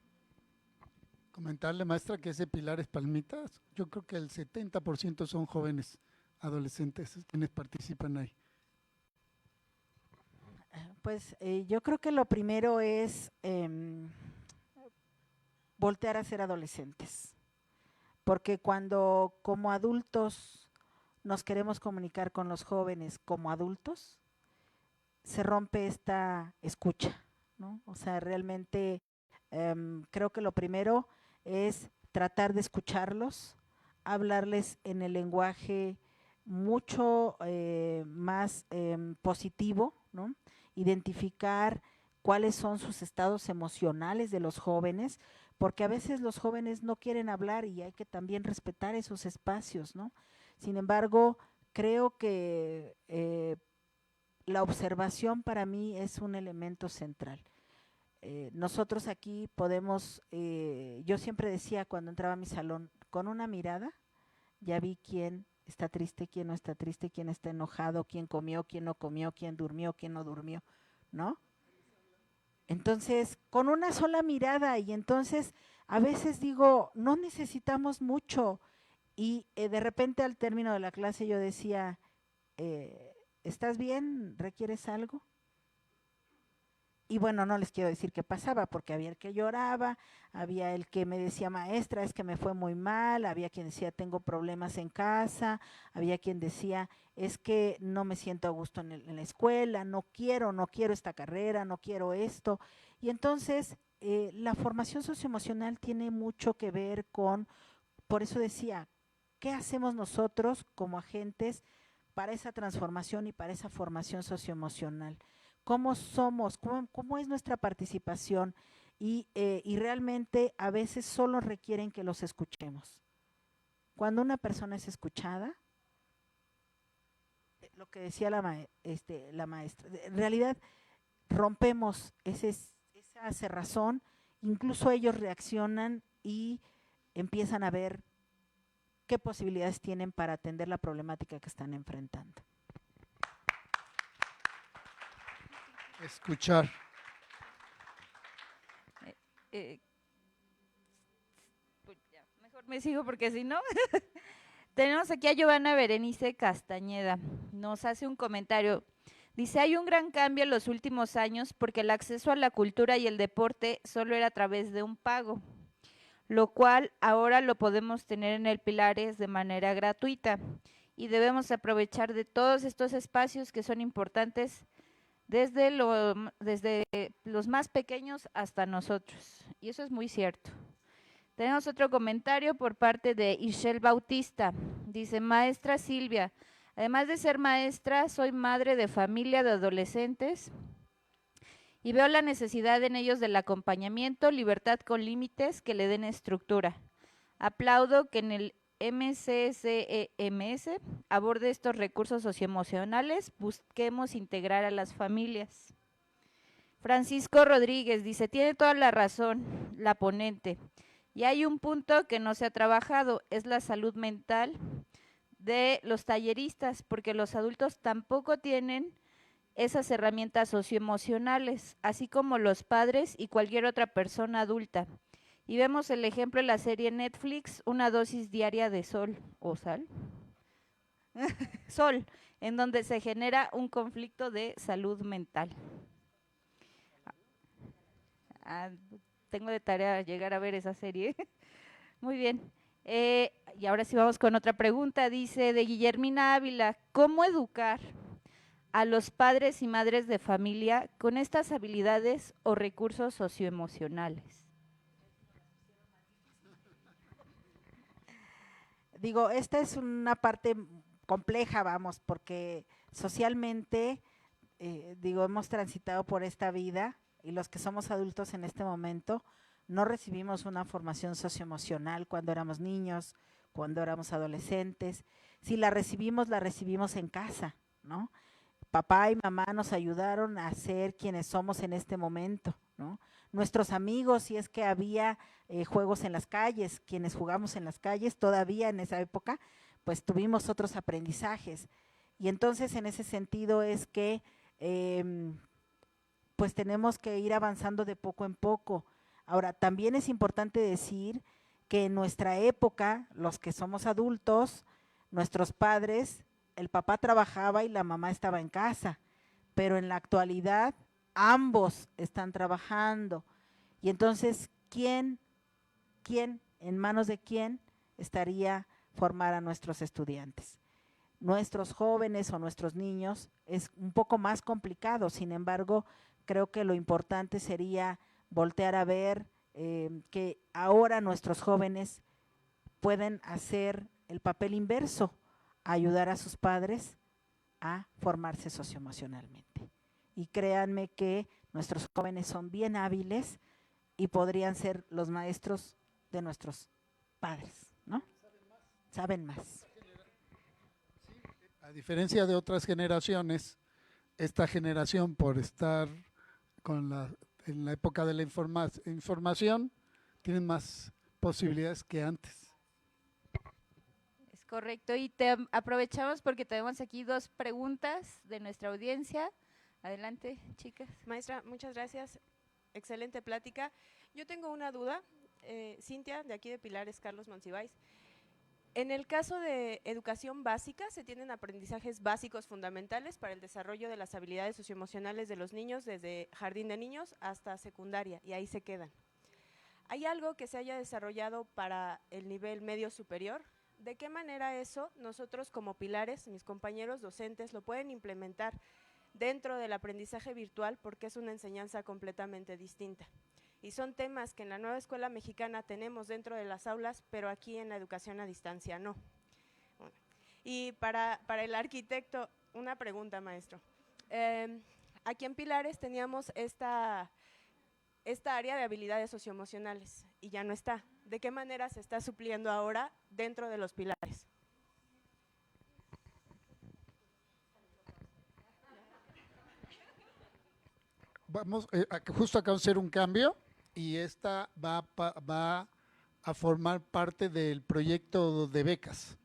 Comentarle, maestra, que ese Pilares Palmitas, yo creo que el 70% son jóvenes adolescentes quienes participan ahí. Pues yo creo que lo primero es voltear a ser adolescentes, porque cuando como adultos nos queremos comunicar con los jóvenes como adultos, se rompe esta escucha, ¿no? O sea, realmente creo que lo primero es tratar de escucharlos, hablarles en el lenguaje mucho más positivo, ¿no? Identificar cuáles son sus estados emocionales de los jóvenes, porque a veces los jóvenes no quieren hablar y hay que también respetar esos espacios, ¿no? Sin embargo, creo que la observación para mí es un elemento central. Nosotros aquí podemos, yo siempre decía cuando entraba a mi salón, con una mirada ya vi quién está triste, quién no está triste, quién está enojado, quién comió, quién no comió, quién durmió, quién no durmió, ¿no? Entonces, con una sola mirada, y entonces a veces digo, no necesitamos mucho, y de repente al término de la clase yo decía, ¿estás bien? ¿Requieres algo? Y bueno, no les quiero decir qué pasaba, porque había el que lloraba, había el que me decía, maestra, es que me fue muy mal, había quien decía, tengo problemas en casa, había quien decía, es que no me siento a gusto en la escuela, no quiero esta carrera, no quiero esto. Y entonces, la formación socioemocional tiene mucho que ver con, por eso decía, ¿qué hacemos nosotros como agentes para esa transformación y para esa formación socioemocional? ¿Cómo somos? ¿Cómo es nuestra participación? Y realmente a veces solo requieren que los escuchemos. Cuando una persona es escuchada, lo que decía la maestra, en realidad rompemos esa cerrazón, incluso ellos reaccionan y empiezan a ver qué posibilidades tienen para atender la problemática que están enfrentando. Escuchar. Pues ya, mejor me sigo porque si no. Tenemos aquí a Giovanna Berenice Castañeda. Nos hace un comentario. Dice, hay un gran cambio en los últimos años porque el acceso a la cultura y el deporte solo era a través de un pago, lo cual ahora lo podemos tener en el Pilares de manera gratuita. y debemos aprovechar de todos estos espacios que son importantes desde los más pequeños hasta nosotros, y eso es muy cierto. Tenemos otro comentario por parte de Ishel Bautista. Dice: maestra Silvia, además de ser maestra, soy madre de familia de adolescentes y veo la necesidad en ellos del acompañamiento, libertad con límites que le den estructura. Aplaudo que en el MCCEMS aborde estos recursos socioemocionales, busquemos integrar a las familias. Francisco Rodríguez dice: tiene toda la razón la ponente. Y hay un punto que no se ha trabajado, es la salud mental de los talleristas, porque los adultos tampoco tienen esas herramientas socioemocionales, así como los padres y cualquier otra persona adulta. Y vemos el ejemplo en la serie Netflix, Una dosis diaria de sol, o sal, sol, en donde se genera un conflicto de salud mental. Tengo de tarea llegar a ver esa serie. Muy bien. Y ahora sí vamos con otra pregunta. Dice de Guillermina Ávila: ¿cómo educar a los padres y madres de familia con estas habilidades o recursos socioemocionales? Digo, esta es una parte compleja, vamos, porque socialmente, hemos transitado por esta vida y los que somos adultos en este momento no recibimos una formación socioemocional cuando éramos niños, cuando éramos adolescentes. Si la recibimos en casa, ¿no? Papá y mamá nos ayudaron a ser quienes somos en este momento, ¿no? Nuestros amigos, si es que había juegos en las calles, quienes jugamos en las calles todavía en esa época, pues tuvimos otros aprendizajes. Y entonces en ese sentido es que pues tenemos que ir avanzando de poco en poco. Ahora, también es importante decir que en nuestra época, los que somos adultos, nuestros padres, el papá trabajaba y la mamá estaba en casa, pero en la actualidad ambos están trabajando. Y entonces, ¿quién, en manos de quién estaría formar a nuestros estudiantes? Nuestros jóvenes o nuestros niños es un poco más complicado, sin embargo, creo que lo importante sería voltear a ver que ahora nuestros jóvenes pueden hacer el papel inverso, ayudar a sus padres a formarse socioemocionalmente. Y créanme que nuestros jóvenes son bien hábiles y podrían ser los maestros de nuestros padres, ¿no? Saben más. A diferencia de otras generaciones, esta generación, por estar en la época de la información, tienen más posibilidades que antes. Es correcto, y aprovechamos porque tenemos aquí dos preguntas de nuestra audiencia. Adelante, chicas. Maestra, muchas gracias. Excelente plática. Yo tengo una duda. Cintia, de aquí de Pilares, Carlos Monsiváis. En el caso de educación básica, se tienen aprendizajes básicos fundamentales para el desarrollo de las habilidades socioemocionales de los niños desde jardín de niños hasta secundaria, y ahí se quedan. ¿Hay algo que se haya desarrollado para el nivel medio superior? ¿De qué manera eso nosotros como Pilares, mis compañeros docentes, lo pueden implementar dentro del aprendizaje virtual, porque es una enseñanza completamente distinta? Y son temas que en la nueva escuela mexicana tenemos dentro de las aulas, pero aquí en la educación a distancia no. Bueno, y para el arquitecto, una pregunta, maestro. Aquí en Pilares teníamos esta área de habilidades socioemocionales y ya no está. ¿De qué manera se está supliendo ahora dentro de los Pilares? Vamos, justo acabamos de hacer un cambio y esta va a formar parte del proyecto de becas.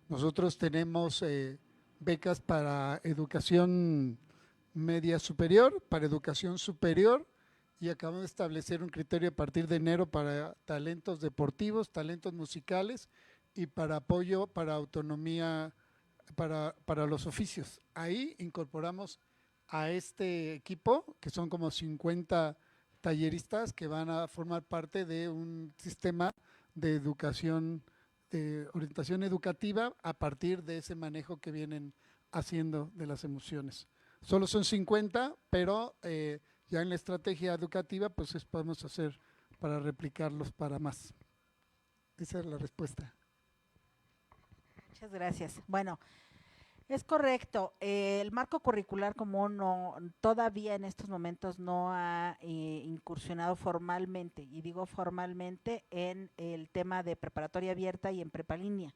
Nosotros tenemos becas para educación media superior, para educación superior, y acabamos de establecer un criterio a partir de enero para talentos deportivos, talentos musicales y para apoyo para autonomía para los oficios. Ahí incorporamos a este equipo, que son como 50 talleristas que van a formar parte de un sistema de educación orientación educativa a partir de ese manejo que vienen haciendo de las emociones. Solo son 50, pero ya en la estrategia educativa pues podemos hacer para replicarlos para más. Esa es la respuesta. Muchas gracias. Bueno, es correcto. El marco curricular común todavía en estos momentos no ha incursionado formalmente, y digo formalmente, en el tema de preparatoria abierta y en prepalínea,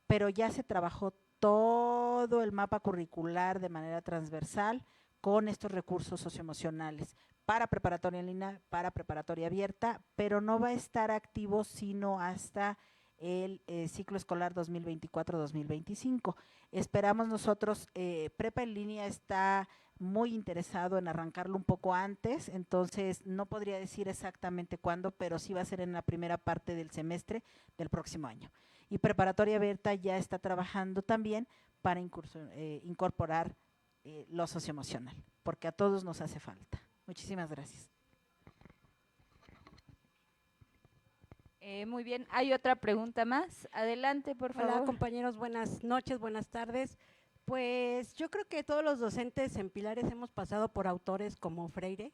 pero ya se trabajó todo el mapa curricular de manera transversal con estos recursos socioemocionales para preparatoria en línea, para preparatoria abierta, pero no va a estar activo sino hasta el ciclo escolar 2024-2025. Esperamos nosotros, Prepa en Línea está muy interesado en arrancarlo un poco antes, entonces no podría decir exactamente cuándo, pero sí va a ser en la primera parte del semestre del próximo año. Y Preparatoria Abierta ya está trabajando también para incorporar lo socioemocional, porque a todos nos hace falta. Muchísimas gracias. Muy bien, hay otra pregunta más. Adelante, por favor. Hola compañeros, buenas noches, buenas tardes. Pues yo creo que todos los docentes en Pilares hemos pasado por autores como Freire,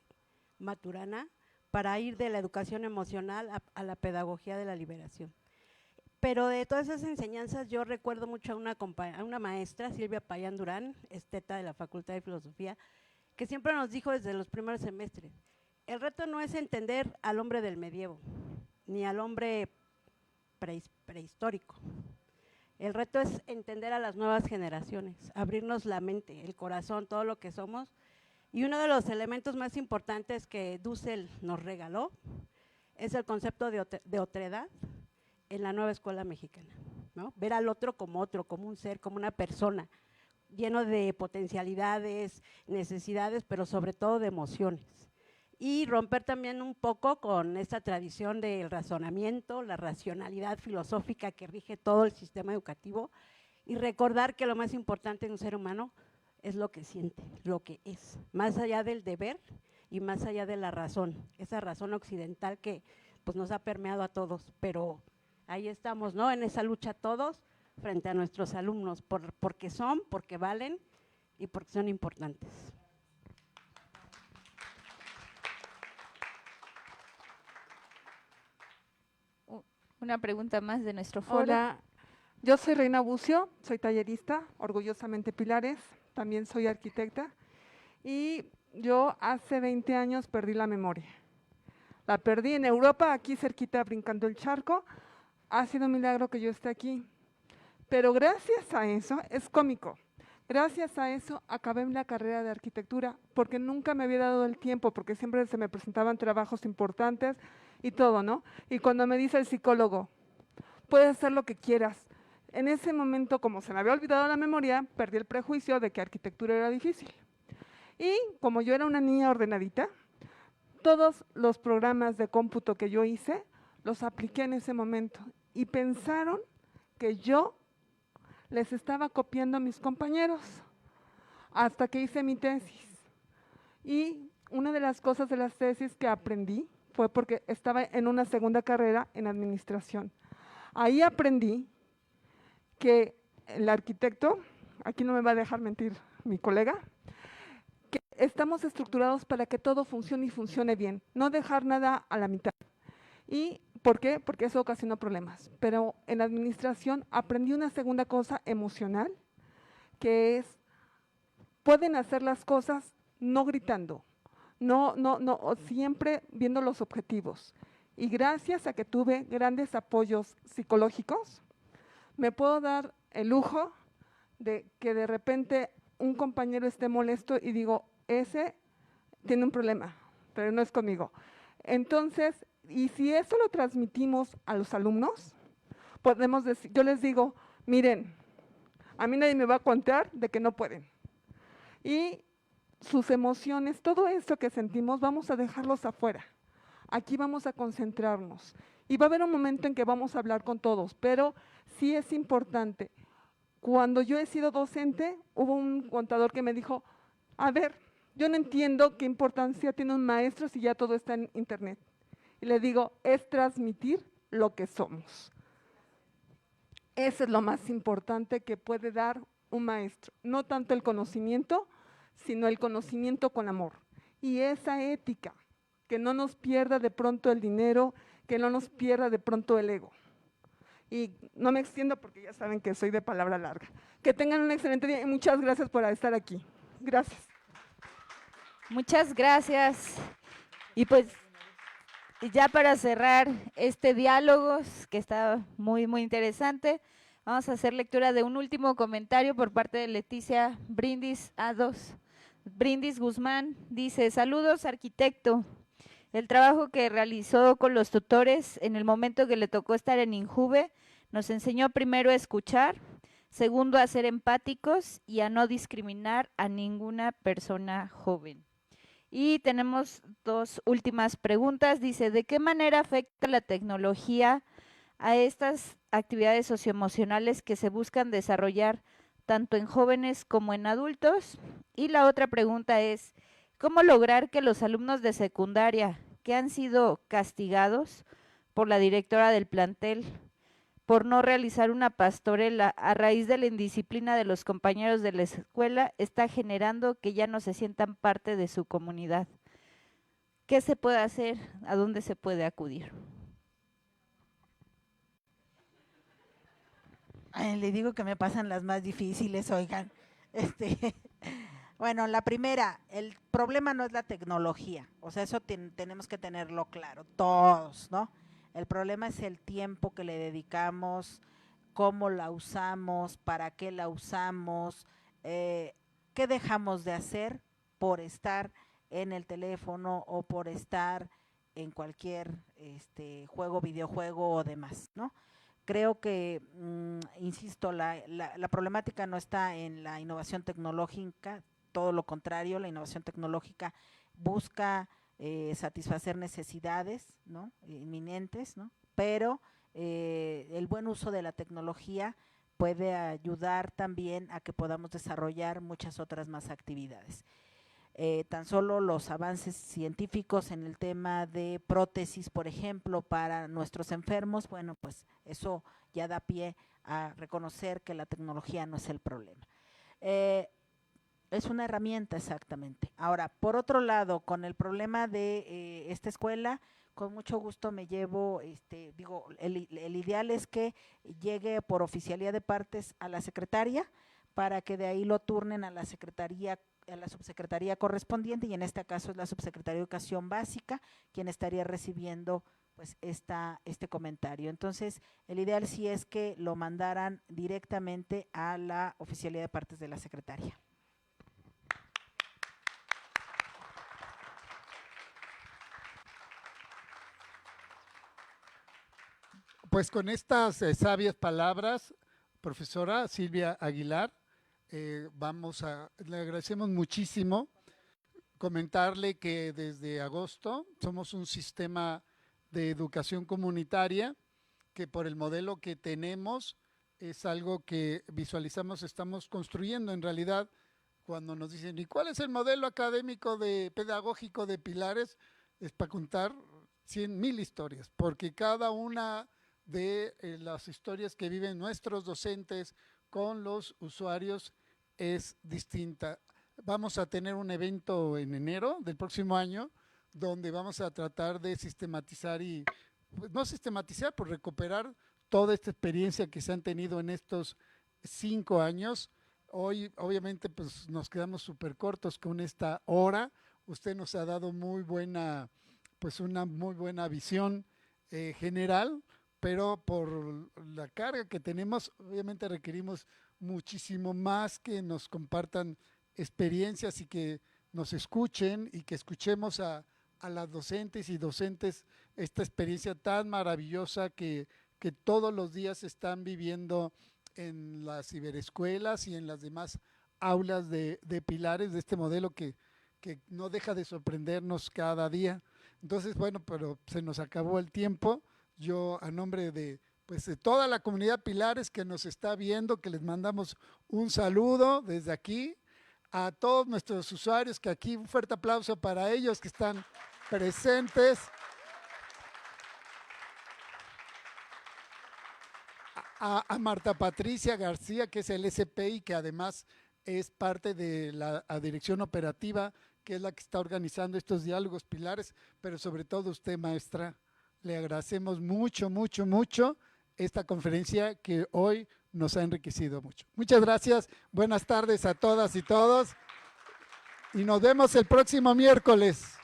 Maturana, para ir de la educación emocional a la pedagogía de la liberación. Pero de todas esas enseñanzas yo recuerdo mucho a una maestra, Silvia Payán Durán, esteta de la Facultad de Filosofía, que siempre nos dijo desde los primeros semestres, el reto no es entender al hombre del medievo, ni al hombre prehistórico. El reto es entender a las nuevas generaciones, abrirnos la mente, el corazón, todo lo que somos. Y uno de los elementos más importantes que Dussel nos regaló es el concepto de otredad en la nueva escuela mexicana, ¿no? Ver al otro, como un ser, como una persona, lleno de potencialidades, necesidades, pero sobre todo de emociones. Y romper también un poco con esta tradición del razonamiento, la racionalidad filosófica que rige todo el sistema educativo, y recordar que lo más importante en un ser humano es lo que siente, lo que es, más allá del deber y más allá de la razón, esa razón occidental que pues nos ha permeado a todos, pero ahí estamos, ¿no? En esa lucha todos frente a nuestros alumnos, porque son, porque valen y porque son importantes. Una pregunta más de nuestro foro. Hola, yo soy Reina Bucio, soy tallerista, orgullosamente Pilares, también soy arquitecta, y yo hace 20 años perdí la memoria. La perdí en Europa, aquí cerquita, brincando el charco. Ha sido un milagro que yo esté aquí, pero gracias a eso, es cómico, gracias a eso acabé la carrera de arquitectura, porque nunca me había dado el tiempo, porque siempre se me presentaban trabajos importantes y todo, ¿no? Y cuando me dice el psicólogo, puedes hacer lo que quieras, en ese momento, como se me había olvidado la memoria, perdí el prejuicio de que arquitectura era difícil. Y como yo era una niña ordenadita, todos los programas de cómputo que yo hice, los apliqué en ese momento y pensaron que yo les estaba copiando a mis compañeros hasta que hice mi tesis. Y una de las cosas de las tesis que aprendí fue porque estaba en una segunda carrera en administración. Ahí aprendí que el arquitecto, aquí no me va a dejar mentir mi colega, que estamos estructurados para que todo funcione y funcione bien, no dejar nada a la mitad. ¿Y por qué? Porque eso ocasionó problemas. Pero en administración aprendí una segunda cosa emocional, que es, pueden hacer las cosas no gritando, no, siempre viendo los objetivos. Y gracias a que tuve grandes apoyos psicológicos, me puedo dar el lujo de que de repente un compañero esté molesto y digo, ese tiene un problema, pero no es conmigo. Entonces, y si eso lo transmitimos a los alumnos, podemos decir, yo les digo, miren, a mí nadie me va a contar de que no pueden. Y sus emociones, todo esto que sentimos, vamos a dejarlos afuera. Aquí vamos a concentrarnos. Y va a haber un momento en que vamos a hablar con todos, pero sí es importante. Cuando yo he sido docente, hubo un contador que me dijo, a ver, yo no entiendo qué importancia tiene un maestro si ya todo está en internet. Y le digo, es transmitir lo que somos. Eso es lo más importante que puede dar un maestro, no tanto el conocimiento, sino el conocimiento con amor. Y esa ética, que no nos pierda de pronto el dinero, que no nos pierda de pronto el ego. Y no me extiendo porque ya saben que soy de palabra larga. Que tengan un excelente día y muchas gracias por estar aquí. Gracias. Muchas gracias. Y pues ya para cerrar este diálogo, que está muy, muy interesante, vamos a hacer lectura de un último comentario por parte de Leticia Brindis A2. Brindis Guzmán dice: saludos, arquitecto. El trabajo que realizó con los tutores en el momento que le tocó estar en Injuve nos enseñó primero a escuchar, segundo a ser empáticos y a no discriminar a ninguna persona joven. Y tenemos dos últimas preguntas. Dice: ¿de qué manera afecta la tecnología a estas actividades socioemocionales que se buscan desarrollar tanto en jóvenes como en adultos? Y la otra pregunta es: ¿cómo lograr que los alumnos de secundaria que han sido castigados por la directora del plantel por no realizar una pastorela a raíz de la indisciplina de los compañeros de la escuela está generando que ya no se sientan parte de su comunidad? ¿Qué se puede hacer? ¿A dónde se puede acudir? Ay, le digo que me pasan las más difíciles, oigan. Bueno, la primera, el problema no es la tecnología, o sea, eso tenemos que tenerlo claro, todos, ¿no? El problema es el tiempo que le dedicamos, cómo la usamos, para qué la usamos, qué dejamos de hacer por estar en el teléfono o por estar en cualquier juego, videojuego o demás, ¿no? Creo que, insisto, la problemática no está en la innovación tecnológica, todo lo contrario, la innovación tecnológica busca satisfacer necesidades, ¿no?, inminentes, ¿no?, pero el buen uso de la tecnología puede ayudar también a que podamos desarrollar muchas otras más actividades. Tan solo los avances científicos en el tema de prótesis, por ejemplo, para nuestros enfermos, bueno, pues eso ya da pie a reconocer que la tecnología no es el problema. Es una herramienta, exactamente. Ahora, por otro lado, con el problema de esta escuela, con mucho gusto me llevo, el ideal es que llegue por oficialía de partes a la secretaria, para que de ahí lo turnen a la secretaría, a la subsecretaría correspondiente, y en este caso es la subsecretaría de Educación Básica quien estaría recibiendo pues este comentario. Entonces, el ideal sí es que lo mandaran directamente a la oficialía de partes de la secretaria. Pues con estas sabias palabras, profesora Silvia Aguilar, le agradecemos muchísimo. Comentarle que desde agosto somos un sistema de educación comunitaria que por el modelo que tenemos es algo que visualizamos, estamos construyendo en realidad. Cuando nos dicen, ¿y cuál es el modelo académico pedagógico de Pilares? Es para contar 100,000 historias, porque cada una de las historias que viven nuestros docentes con los usuarios es distinta. Vamos a tener un evento en enero del próximo año donde vamos a tratar de sistematizar y, pues, no sistematizar, pues recuperar toda esta experiencia que se han tenido en estos 5 años. Hoy, obviamente, pues nos quedamos súper cortos con esta hora. Usted nos ha dado muy buena, pues una muy buena visión general, pero por la carga que tenemos, obviamente requerimos muchísimo más que nos compartan experiencias y que nos escuchen y que escuchemos a las docentes y docentes esta experiencia tan maravillosa que todos los días están viviendo en las ciberescuelas y en las demás aulas de Pilares, de este modelo que no deja de sorprendernos cada día. Entonces, bueno, pero se nos acabó el tiempo. Yo, a nombre de toda la comunidad Pilares que nos está viendo, que les mandamos un saludo desde aquí, a todos nuestros usuarios, que aquí un fuerte aplauso para ellos que están presentes. a Marta Patricia García, que es el SPI, que además es parte de la dirección operativa, que es la que está organizando estos diálogos pilares, pero sobre todo usted, maestra, le agradecemos mucho, mucho, mucho esta conferencia que hoy nos ha enriquecido mucho. Muchas gracias, buenas tardes a todas y todos, y nos vemos el próximo miércoles.